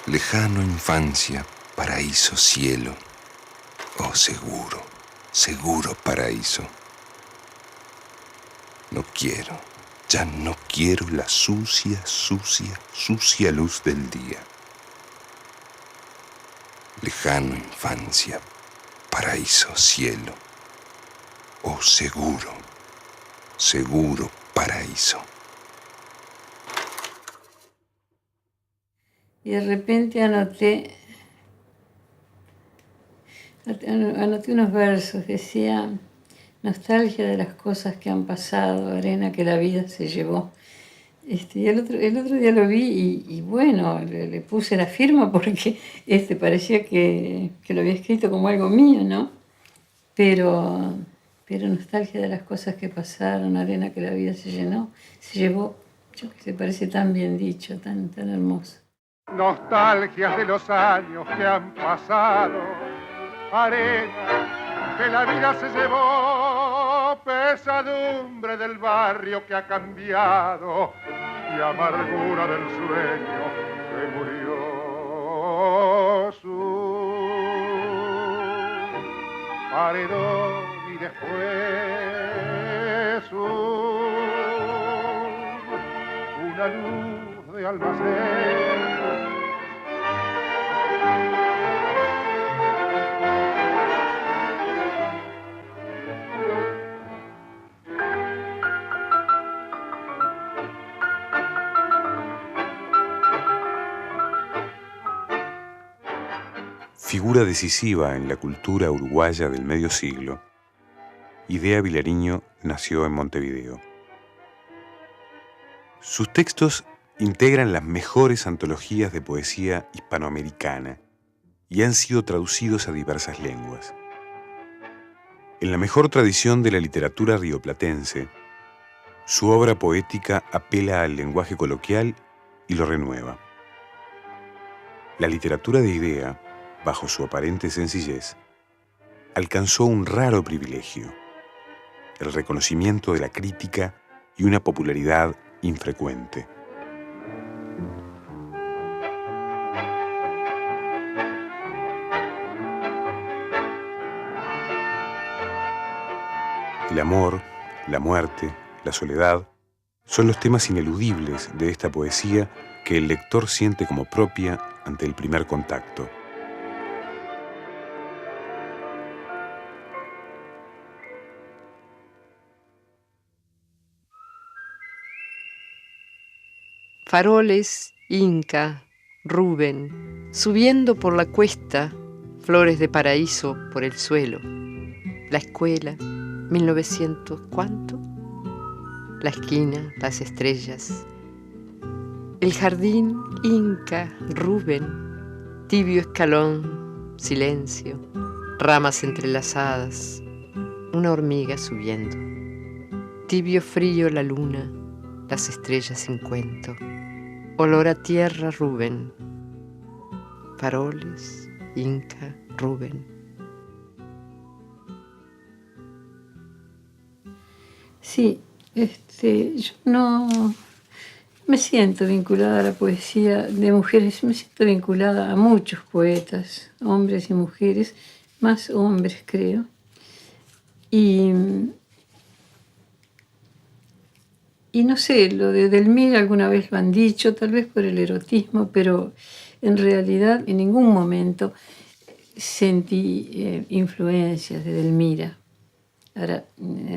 Lejano infancia, paraíso, cielo. Oh, seguro, seguro paraíso. No quiero, ya no quiero la sucia, sucia, sucia luz del día. Lejano infancia, paraíso, cielo. Oh, seguro, seguro paraíso. Y de repente anoté unos versos, decía: nostalgia de las cosas que han pasado, arena que la vida se llevó. Y el otro día lo vi y bueno, le puse la firma porque parecía que lo había escrito como algo mío, ¿no? Pero nostalgia de las cosas que pasaron, arena que la vida se llevó. Yo que se parece tan bien dicho, tan hermoso. Nostalgias de los años que han pasado, arena que la vida se llevó, pesadumbre del barrio que ha cambiado y amargura del sueño que murió. Su paredón y después una luz de almacén. Figura decisiva en la cultura uruguaya del medio siglo, Idea Vilariño nació en Montevideo. Sus textos integran las mejores antologías de poesía hispanoamericana y han sido traducidos a diversas lenguas. En la mejor tradición de la literatura rioplatense, su obra poética apela al lenguaje coloquial y lo renueva. La literatura de Idea, bajo su aparente sencillez, alcanzó un raro privilegio: el reconocimiento de la crítica y una popularidad infrecuente. El amor, la muerte, la soledad son los temas ineludibles de esta poesía que el lector siente como propia ante el primer contacto. Faroles, Inca, Rubén, subiendo por la cuesta, flores de paraíso por el suelo. La escuela, 1900, ¿cuánto? La esquina, las estrellas. El jardín, Inca, Rubén, tibio escalón, silencio, ramas entrelazadas, una hormiga subiendo. Tibio frío la luna, las estrellas sin cuento. Olor a tierra, Rubén. Faroles, Inca, Rubén. Sí, yo no me siento vinculada a la poesía de mujeres, me siento vinculada a muchos poetas, hombres y mujeres, más hombres creo. Y no sé, lo de Delmira alguna vez lo han dicho, tal vez por el erotismo, pero en realidad en ningún momento sentí influencias de Delmira. Ahora,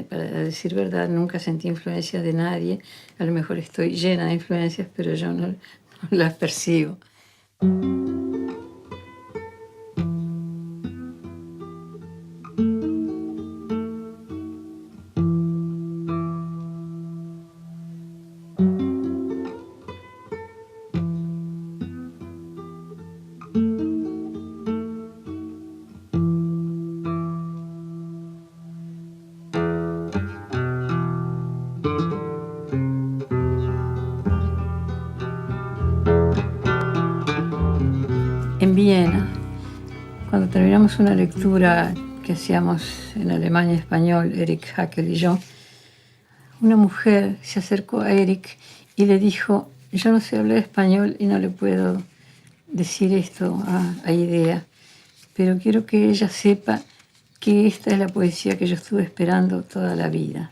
para decir verdad, nunca sentí influencias de nadie. A lo mejor estoy llena de influencias, pero yo no las percibo. En Viena, cuando terminamos una lectura que hacíamos en alemán y español, Eric Hackel y yo, una mujer se acercó a Eric y le dijo: yo no sé hablar español y no le puedo decir esto a Idea, pero quiero que ella sepa que esta es la poesía que yo estuve esperando toda la vida.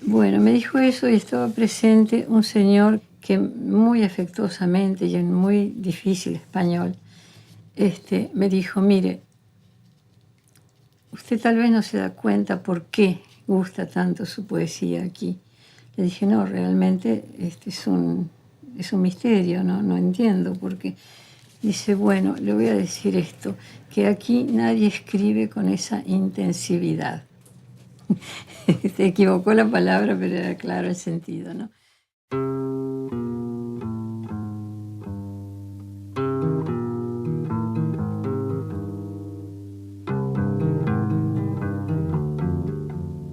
Bueno, me dijo eso y estaba presente un señor que muy afectuosamente y en muy difícil español me dijo, mire, usted tal vez no se da cuenta por qué gusta tanto su poesía aquí. Le dije, no, realmente es un misterio, no entiendo por qué. Dice, bueno, le voy a decir esto, que aquí nadie escribe con esa intensividad. Se equivocó la palabra, pero era claro el sentido, ¿no?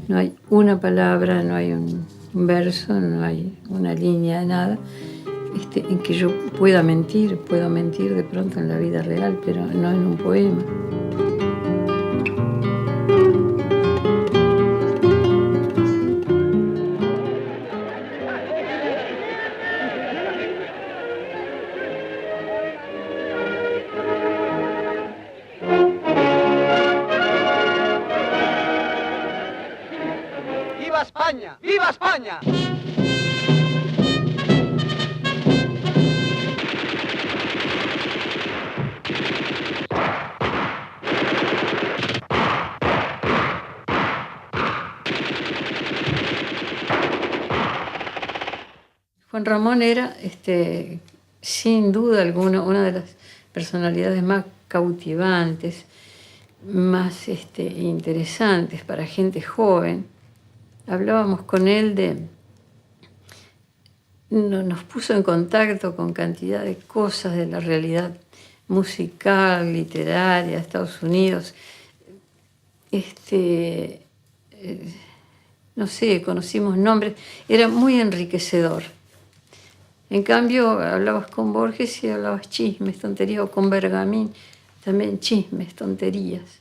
No hay una palabra, no hay un verso, no hay una línea, nada, en que yo puedo mentir de pronto en la vida real, pero no en un poema. ¡Viva España! ¡Viva España! Juan Ramón era, sin duda alguna, una de las personalidades más cautivantes, más interesantes para gente joven. Hablábamos con él nos puso en contacto con cantidad de cosas de la realidad musical, literaria de Estados Unidos. No sé, conocimos nombres, era muy enriquecedor. En cambio, hablabas con Borges y hablabas chismes, tonterías, o con Bergamín, también chismes, tonterías.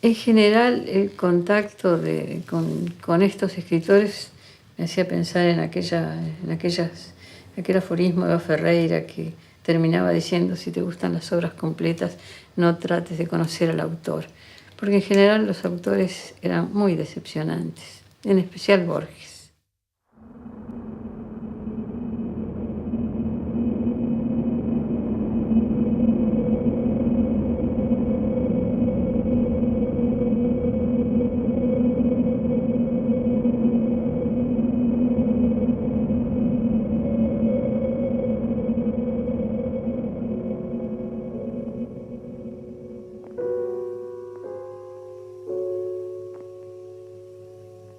En general, el contacto con estos escritores me hacía pensar en aquel aforismo de Ferreira que terminaba diciendo, si te gustan las obras completas, no trates de conocer al autor. Porque en general los autores eran muy decepcionantes, en especial Borges.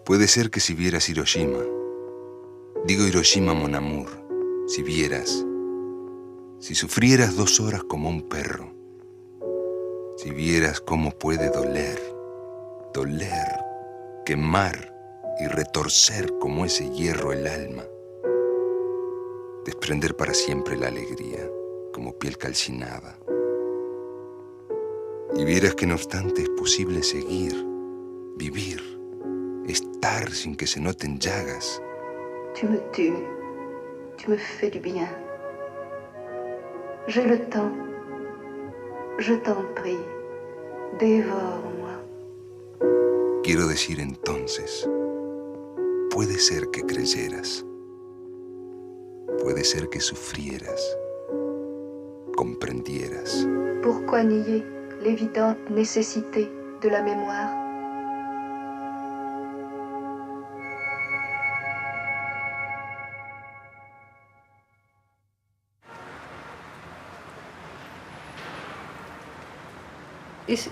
Puede ser que si vieras Hiroshima, digo Hiroshima mon amour, si vieras, si sufrieras 2 horas como un perro, si vieras cómo puede doler, quemar y retorcer como ese hierro el alma, desprender para siempre la alegría como piel calcinada, y vieras que no obstante es posible seguir, vivir, estar sin que se noten llagas. Tu me tues, tu me fais du bien. J'ai le temps, je t'en prie, dévore-moi. Quiero decir entonces, puede ser que creyeras, puede ser que sufrieras, comprendieras. Pourquoi nier l'évidente nécessité de la mémoire?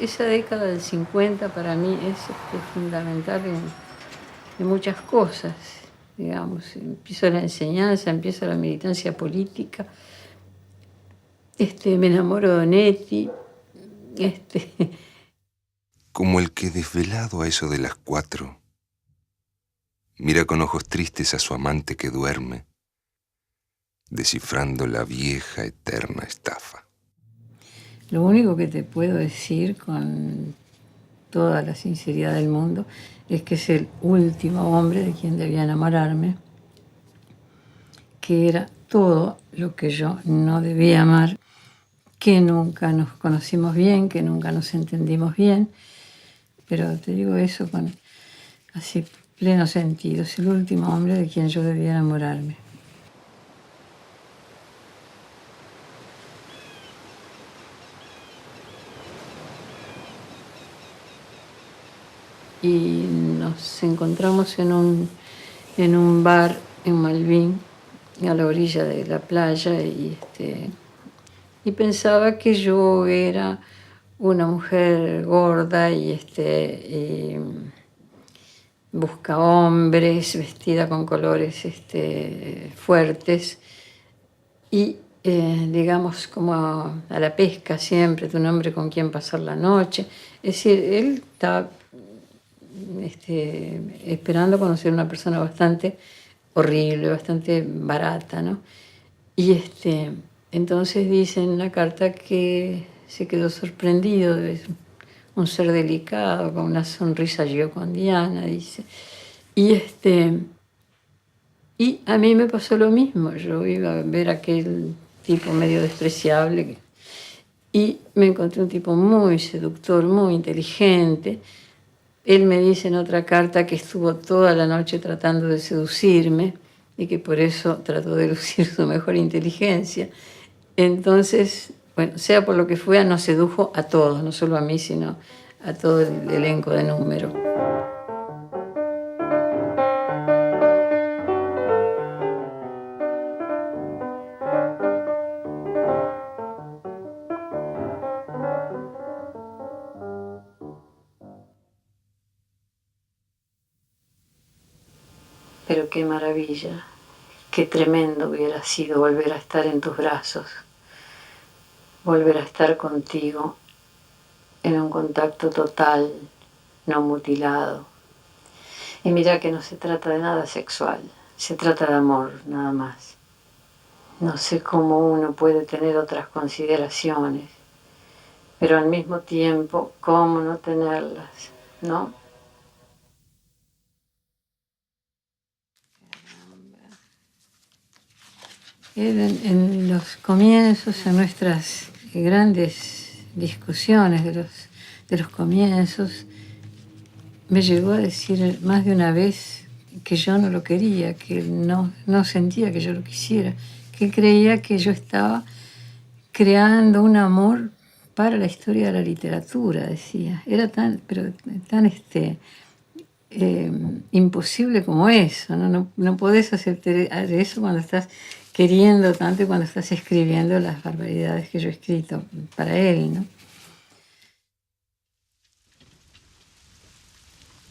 Esa década del 50 para mí es fundamental en muchas cosas, digamos. Empiezo la enseñanza, empiezo la militancia política, me enamoro de Onetti, Como el que desvelado a eso de las 4 mira con ojos tristes a su amante que duerme, descifrando la vieja eterna estafa. Lo único que te puedo decir con toda la sinceridad del mundo es que es el último hombre de quien debía enamorarme, que era todo lo que yo no debía amar, que nunca nos conocimos bien, que nunca nos entendimos bien, pero te digo eso con así pleno sentido. Es el último hombre de quien yo debía enamorarme. Y nos encontramos en un bar en Malvin, a la orilla de la playa, y pensaba que yo era una mujer gorda y busca hombres, vestida con colores fuertes y digamos como a la pesca siempre, de un hombre con quien pasar la noche. Es decir, él estaba esperando conocer a una persona bastante horrible, bastante barata, ¿no? Y entonces dice en la carta que se quedó sorprendido, de un ser delicado, con una sonrisa giocondiana, dice. Y a mí me pasó lo mismo, yo iba a ver a aquel tipo medio despreciable y me encontré un tipo muy seductor, muy inteligente. Él me dice en otra carta que estuvo toda la noche tratando de seducirme y que por eso trató de lucir su mejor inteligencia. Entonces, bueno, sea por lo que fuera, nos sedujo a todos, no solo a mí, sino a todo el elenco de Número. Pero qué maravilla, qué tremendo hubiera sido volver a estar en tus brazos, volver a estar contigo en un contacto total, no mutilado. Y mira que no se trata de nada sexual, se trata de amor, nada más. No sé cómo uno puede tener otras consideraciones, pero al mismo tiempo, cómo no tenerlas, ¿no? En los comienzos, en nuestras grandes discusiones de los comienzos, me llegó a decir más de una vez que yo no lo quería, que no sentía que yo lo quisiera, que creía que yo estaba creando un amor para la historia de la literatura, decía. Era tan imposible como eso, ¿no? No podés aceptar eso cuando estás queriendo tanto y cuando estás escribiendo las barbaridades que yo he escrito para él, ¿no?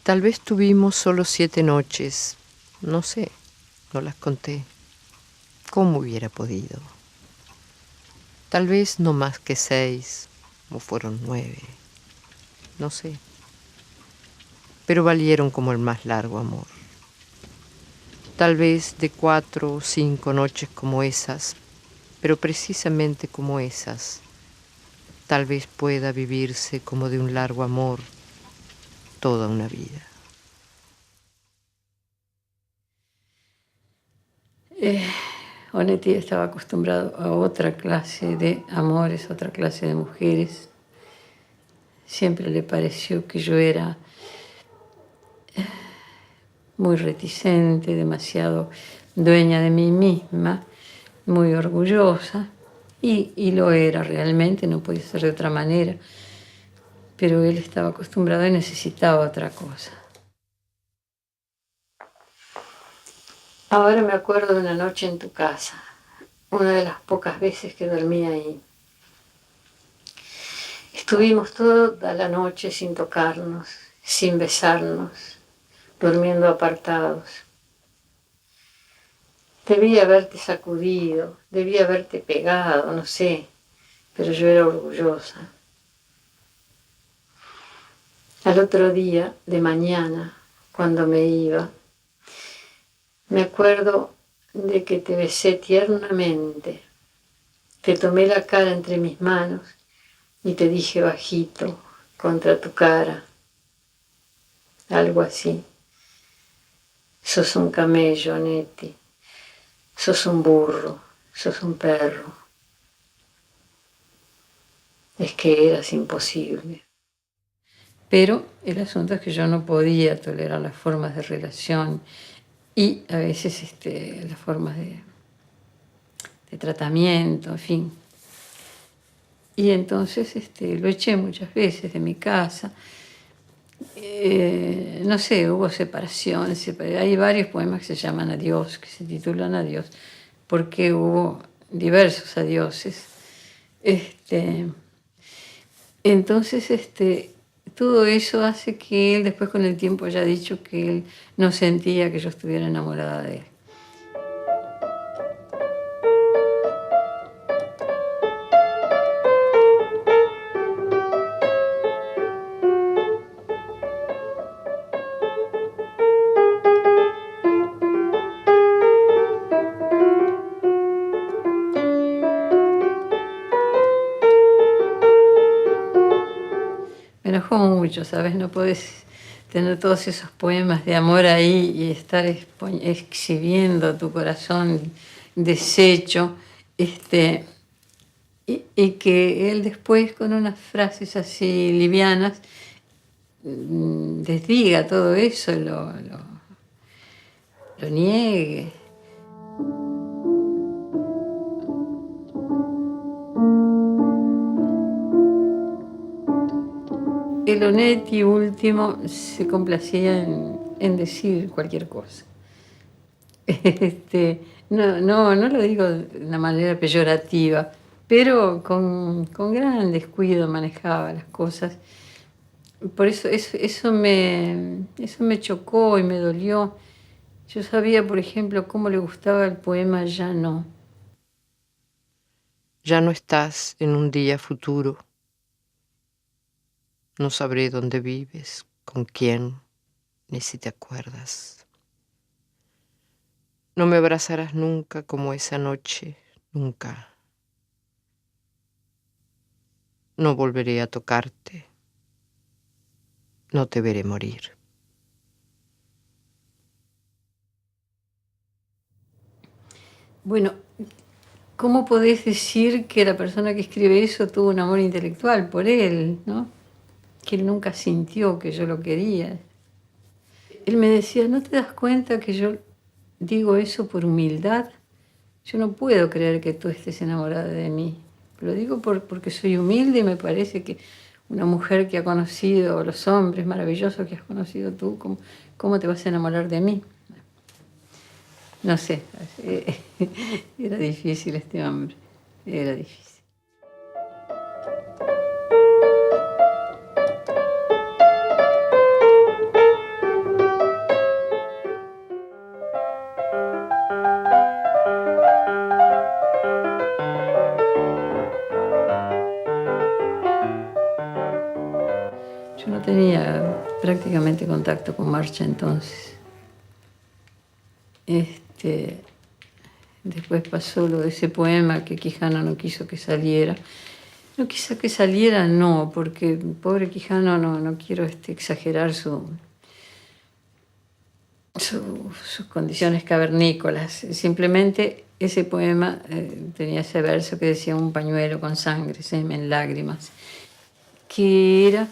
Tal vez tuvimos solo 7 noches, no sé, no las conté. ¿Cómo hubiera podido? Tal vez no más que 6, o fueron 9, no sé. Pero valieron como el más largo amor. Tal vez de 4 o 5 noches como esas, pero precisamente como esas, tal vez pueda vivirse como de un largo amor toda una vida. Onetti estaba acostumbrado a otra clase de amores, otra clase de mujeres. Siempre le pareció que yo era muy reticente, demasiado dueña de mí misma, muy orgullosa, y lo era realmente, no podía ser de otra manera, pero él estaba acostumbrado y necesitaba otra cosa. Ahora me acuerdo de una noche en tu casa, una de las pocas veces que dormí ahí. Estuvimos toda la noche sin tocarnos, sin besarnos, durmiendo apartados. Debía haberte sacudido, debía haberte pegado, no sé, pero yo era orgullosa. Al otro día, de mañana, cuando me iba, me acuerdo de que te besé tiernamente, te tomé la cara entre mis manos y te dije bajito, contra tu cara, algo así. Sos un camello, Onetti, sos un burro. sos un perro. Es que eras imposible. Pero el asunto es que yo no podía tolerar las formas de relación y a veces las formas de tratamiento, en fin. Y entonces lo eché muchas veces de mi casa. No sé, hubo separación. Hay varios poemas que se llaman Adiós, que se titulan Adiós, porque hubo diversos adioses. Entonces, todo eso hace que él, después con el tiempo haya dicho que él no sentía que yo estuviera enamorada de él. Me enojó mucho, ¿sabes? No podés tener todos esos poemas de amor ahí y estar exhibiendo tu corazón deshecho, y que él después con unas frases así livianas desdiga todo eso, lo niegue. El Onetti último se complacía en decir cualquier cosa. No lo digo de una manera peyorativa, pero con gran descuido manejaba las cosas. Por eso me chocó y me dolió. Yo sabía, por ejemplo, cómo le gustaba el poema Ya no. Ya no estás en un día futuro. No sabré dónde vives, con quién, ni si te acuerdas. No me abrazarás nunca como esa noche, nunca. No volveré a tocarte. No te veré morir. Bueno, ¿cómo podés decir que la persona que escribe eso tuvo un amor intelectual por él, ¿no? Que él nunca sintió que yo lo quería. Él me decía, ¿no te das cuenta que yo digo eso por humildad? Yo no puedo creer que tú estés enamorada de mí. Lo digo porque soy humilde y me parece que una mujer que ha conocido los hombres maravillosos que has conocido tú, ¿cómo te vas a enamorar de mí? No sé, era difícil este hombre, era difícil. Yo no tenía prácticamente contacto con Marcha entonces. Después pasó lo de ese poema que Quijano no quiso que saliera. No quiso que saliera, no, porque pobre Quijano, no quiero exagerar sus condiciones cavernícolas. Simplemente ese poema tenía ese verso que decía un pañuelo con sangre, semen, lágrimas, que era...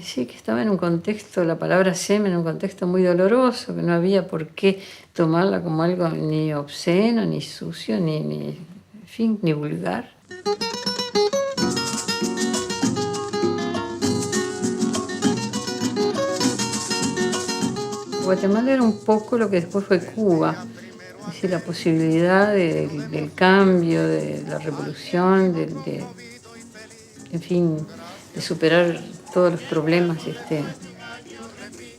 Sí, que estaba en un contexto, la palabra semen, en un contexto muy doloroso, que no había por qué tomarla como algo ni obsceno, ni sucio, en fin, ni vulgar. Guatemala era un poco lo que después fue Cuba, es decir, la posibilidad del cambio, de la revolución, en fin, de superar todos los problemas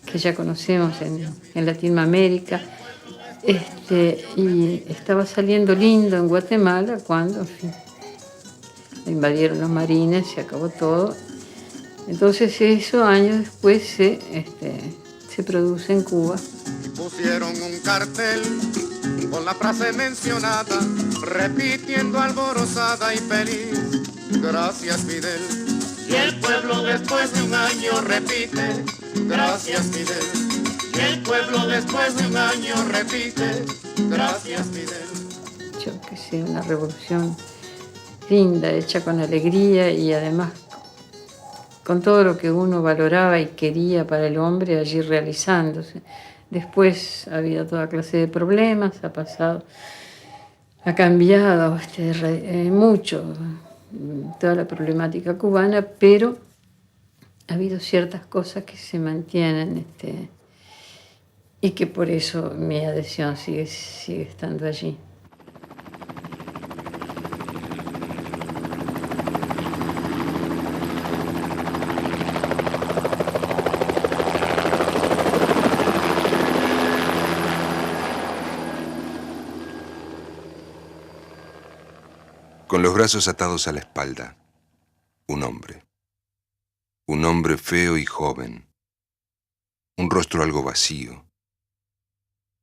que ya conocemos en Latinoamérica. Y estaba saliendo lindo en Guatemala cuando, en fin, invadieron los marines, se acabó todo. Entonces eso años después se produce en Cuba. Pusieron un cartel con la frase mencionada, repitiendo alborozada y feliz, gracias Fidel. Y el pueblo después de un año repite, gracias Fidel. Y el pueblo después de un año repite, gracias Fidel. hecho que sea una revolución linda, hecha con alegría y además con todo lo que uno valoraba y quería para el hombre allí realizándose. Después ha habido toda clase de problemas, ha cambiado mucho toda la problemática cubana, pero ha habido ciertas cosas que se mantienen y que por eso mi adhesión sigue estando allí. Con los brazos atados a la espalda, un hombre feo y joven, un rostro algo vacío.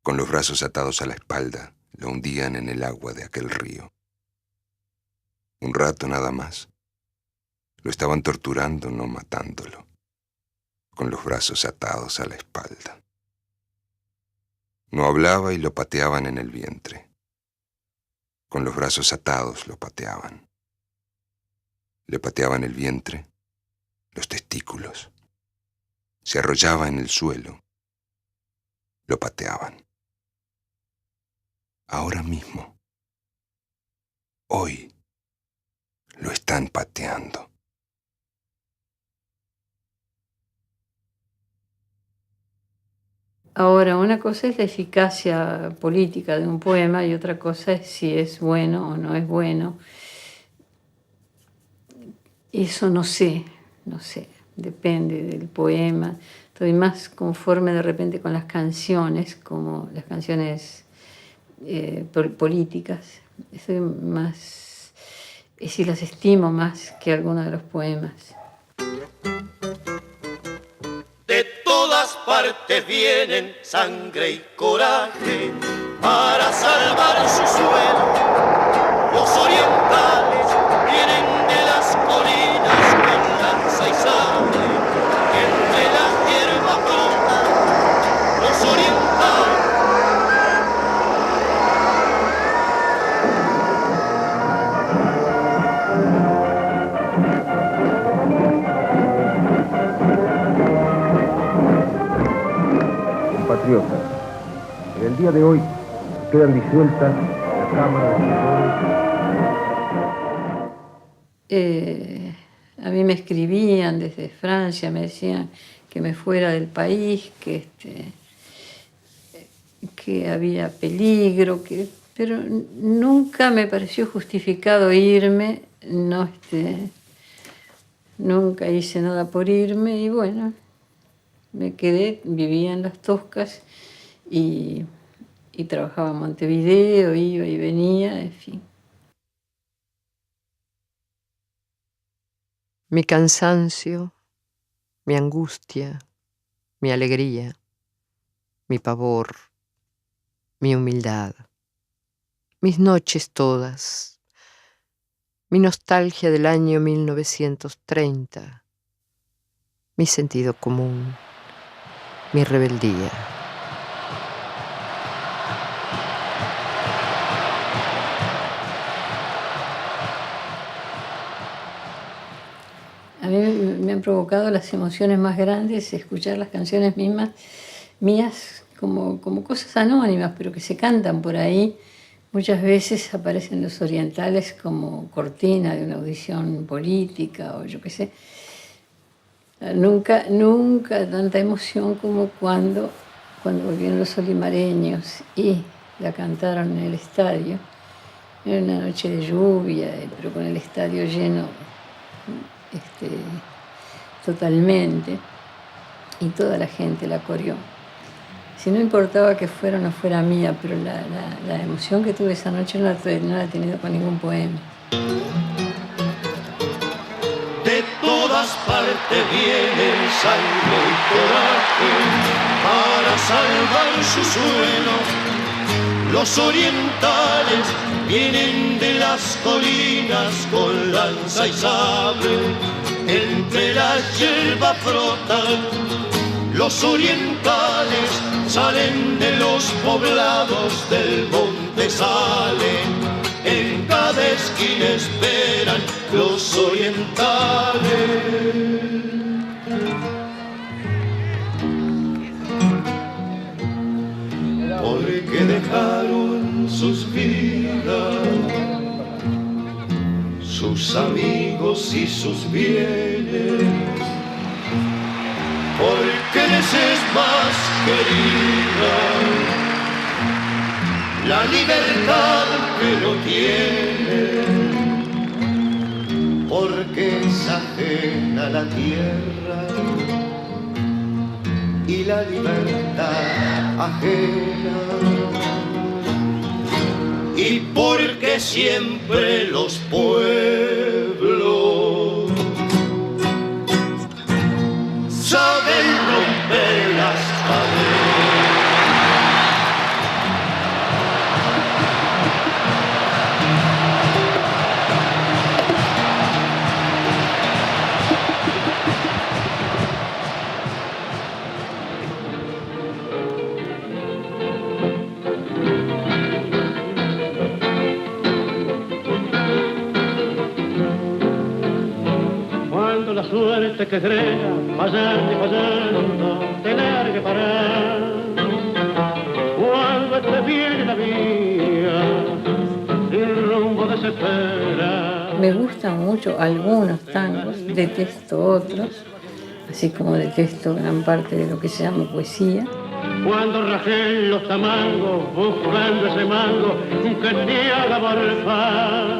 Con los brazos atados a la espalda, lo hundían en el agua de aquel río. Un rato nada más. Lo estaban torturando, no matándolo, con los brazos atados a la espalda. No hablaba y lo pateaban en el vientre. Con los brazos atados lo pateaban. Le pateaban el vientre, los testículos. Se arrollaba en el suelo. Lo pateaban. Ahora mismo, hoy, lo están pateando. Ahora, una cosa es la eficacia política de un poema y otra cosa es si es bueno o no es bueno. Eso no sé, depende del poema. Estoy más conforme de repente con las canciones, como las canciones políticas. Estoy más, si las estimo más que algunos de los poemas. De todas partes vienen sangre y coraje para salvar su suelo. Los orientales vienen de las colinas con lanza y sable, entre las hierbas brotan los orientales. Compatriotas, en el día de hoy quedan disueltas la Cámara de a mí me escribían desde Francia, me decían que me fuera del país, que había peligro, pero nunca me pareció justificado irme, nunca hice nada por irme y bueno, me quedé, vivía en Las Toscas y trabajaba en Montevideo, iba y venía, en fin. Mi cansancio, mi angustia, mi alegría, mi pavor, mi humildad, mis noches todas, mi nostalgia del año 1930, mi sentido común, mi rebeldía. A mí me han provocado las emociones más grandes escuchar las canciones mías como cosas anónimas, pero que se cantan por ahí. Muchas veces aparecen los orientales como cortina de una audición política o yo qué sé. Nunca tanta emoción como cuando volvieron los olimareños y la cantaron en el estadio. Era una noche de lluvia, pero con el estadio lleno totalmente, y toda la gente la coreó. Si no importaba que fuera o no fuera mía, pero la emoción que tuve esa noche no la he tenido con ningún poema. De todas partes viene sangre y coraje para salvar su suelo. Los orientales vienen de las colinas con lanza y sable, entre las hierbas frotan. Los orientales salen de los poblados del monte, salen esquina esperan los orientales. Porque dejaron sus vidas, sus amigos y sus bienes, porque les es más querida la libertad que no tienen, porque es ajena la tierra y la libertad ajena, y porque siempre los pueblos saben romper las cadenas. La suerte que crea, fallando y fallando, te largue parar. Cuando te viene la vía, sin rumbo desespera. Me gustan mucho algunos tangos, detesto otros, así como detesto gran parte de lo que se llama poesía. Cuando rajé los tamangos, buscando ese mango que te haga morfar.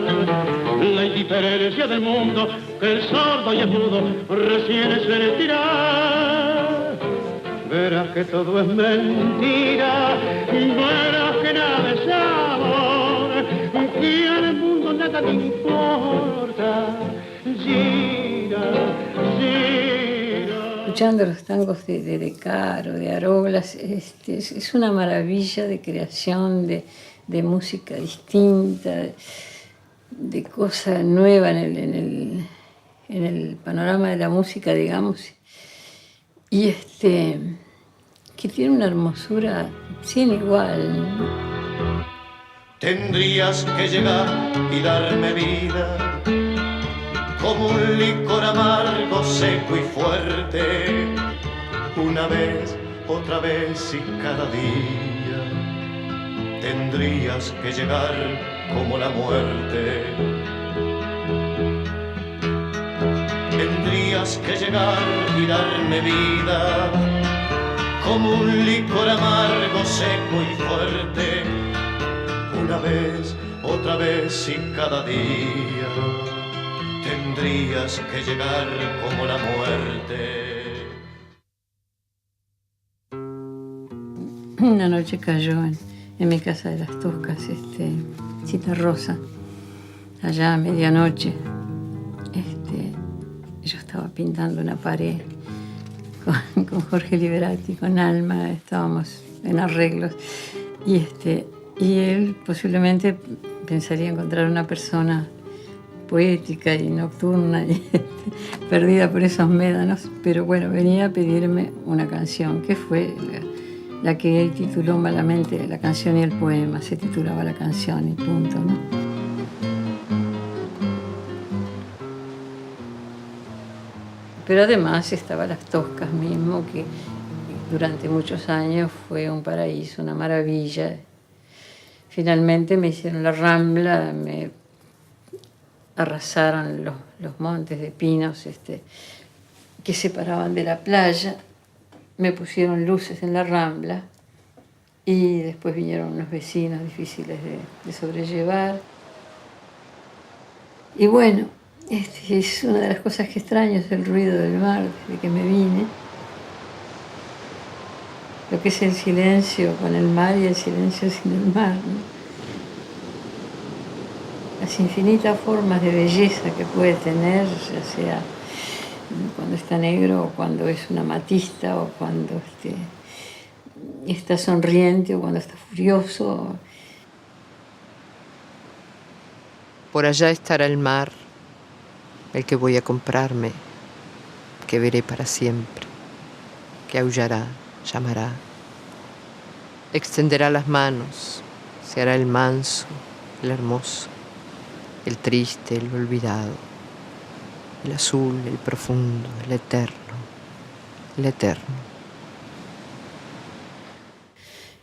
La indiferencia del mundo, que el sordo y el mudo recién se sentirá. Verás que todo es mentira, verás que nada es amor, que al mundo nada te importa. Gira, gira. Escuchando los tangos de Caro, de Arolas, es una maravilla de creación, de música distinta, de cosa nueva en el panorama de la música, digamos, y que tiene una hermosura sin igual, ¿no? Tendrías que llegar y darme vida como un licor amargo, seco y fuerte, una vez, otra vez y cada día. Tendrías que llegar como la muerte. Tendrías que llegar y darme vida como un licor amargo, seco y fuerte, una vez, otra vez y cada día. Tendrías que llegar como la muerte. Una noche cayó en mi casa de las Toscas, Cita Rosa, allá a medianoche. Yo estaba pintando una pared con Jorge Liberati, con Alma, estábamos en arreglos, y él posiblemente pensaría encontrar una persona poética y nocturna y perdida por esos médanos, pero bueno, venía a pedirme una canción, que fue la que él tituló malamente La canción y el poema. Se titulaba La canción y punto, ¿no? Pero además estaba Las Toscas mismo, que durante muchos años fue un paraíso, una maravilla. Finalmente me hicieron la Rambla, me arrasaron los montes de pinos que separaban de la playa, me pusieron luces en la Rambla y después vinieron unos vecinos difíciles de sobrellevar. Y bueno, es una de las cosas que extraño, es el ruido del mar desde que me vine. Lo que es el silencio con el mar y el silencio sin el mar, ¿no? Las infinitas formas de belleza que puede tener, ya sea cuando está negro o cuando es una amatista o cuando está sonriente o cuando está furioso. Por allá estará el mar, el que voy a comprarme, que veré para siempre, que aullará, llamará, extenderá las manos, se hará el manso, el hermoso, el triste, el olvidado, el azul, el profundo, el eterno, el eterno.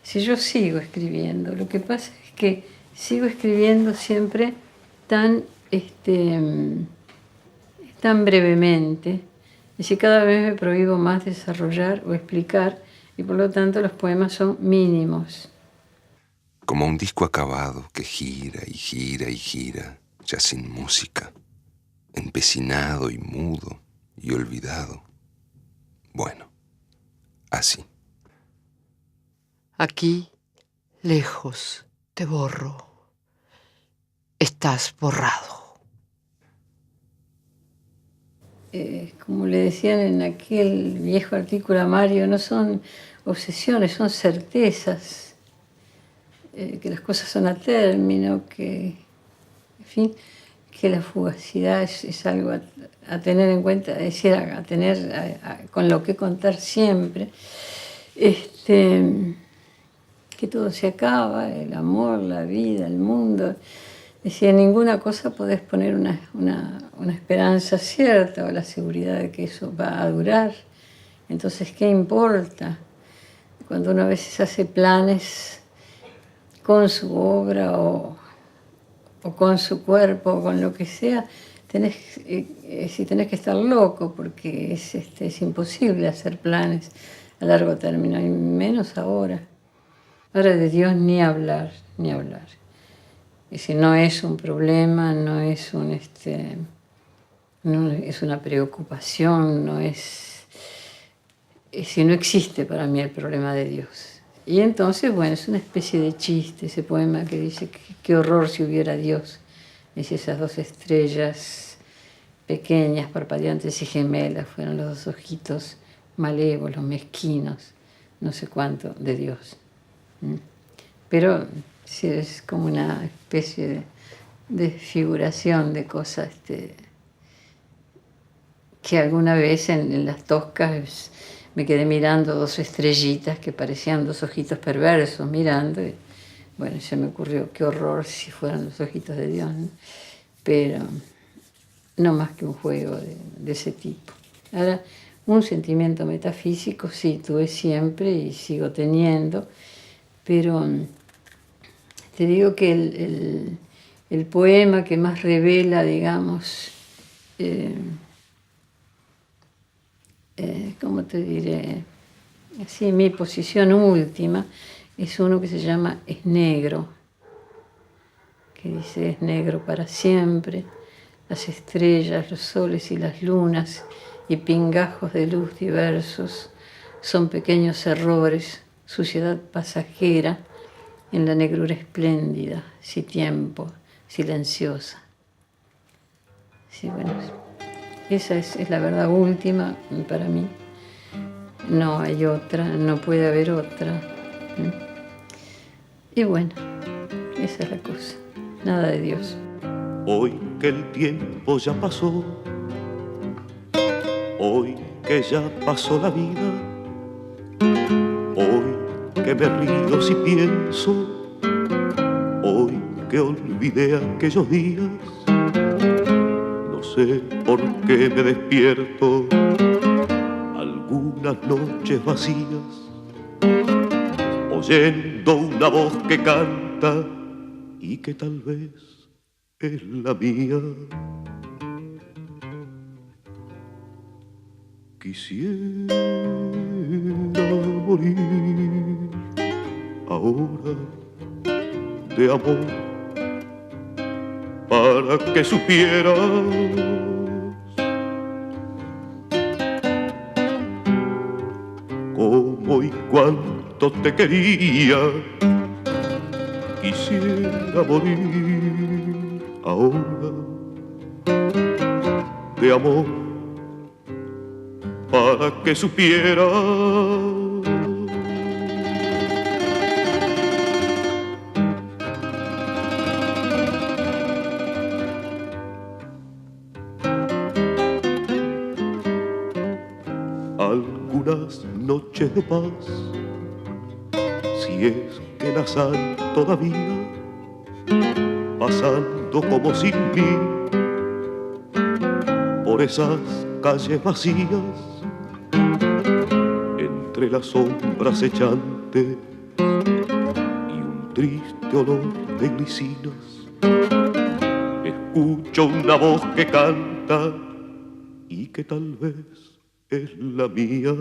Si yo sigo escribiendo, lo que pasa es que sigo escribiendo siempre tan brevemente, y si cada vez me prohíbo más desarrollar o explicar, y por lo tanto los poemas son mínimos. Como un disco acabado que gira y gira y gira, ya sin música, empecinado y mudo y olvidado. Bueno, así. Aquí, lejos, te borro. Estás borrado. Como le decían en aquel viejo artículo a Mario, no son obsesiones, son certezas, que las cosas son a término, que, en fin, que la fugacidad es algo a tener en cuenta, es decir, a tener con lo que contar siempre, que todo se acaba, el amor, la vida, el mundo. Es decir, en ninguna cosa podés poner una esperanza cierta o la seguridad de que eso va a durar. Entonces, ¿qué importa? Cuando uno a veces hace planes con su obra o con su cuerpo o con lo que sea, tenés que estar loco porque es imposible hacer planes a largo término, y menos ahora. Ahora de Dios ni hablar, ni hablar. Es decir, no es un problema, no es no es una preocupación, no existe para mí el problema de Dios. Y entonces, bueno, es una especie de chiste ese poema que dice qué horror si hubiera Dios. Es esas dos estrellas pequeñas, parpadeantes y gemelas, fueron los dos ojitos malévolos, mezquinos, no sé cuánto, de Dios. Pero sí, es como una especie de figuración de cosas que alguna vez en las toscas me quedé mirando dos estrellitas que parecían dos ojitos perversos mirando, y bueno, se me ocurrió qué horror si fueran los ojitos de Dios, ¿no? Pero no más que un juego de ese tipo. Ahora, un sentimiento metafísico sí tuve siempre y sigo teniendo, pero te digo que el poema que más revela, digamos, ¿cómo te diré? Así, mi posición última es uno que se llama Es negro, que dice: es negro para siempre, las estrellas, los soles y las lunas y pingajos de luz diversos son pequeños errores, suciedad pasajera en la negrura espléndida, si tiempo, silenciosa. Sí, bueno, esa es la verdad última para mí. No hay otra, no puede haber otra. Y bueno, esa es la cosa, nada de Dios. Hoy que el tiempo ya pasó, hoy que ya pasó la vida, hoy que me río si pienso, hoy que olvidé aquellos días, no sé por qué me despierto algunas noches vacías, oyendo una voz que canta y que tal vez es la mía. Quisiera morir ahora de amor para que supieras cómo y cuánto te quería. Quisiera morir ahora de amor para que supiera algunas noches de paz, si es que las hay todavía, pasando como sin mí por esas calles vacías, entre las sombras echantes y un triste olor de glicinas. Escucho una voz que canta y que tal vez es la mía.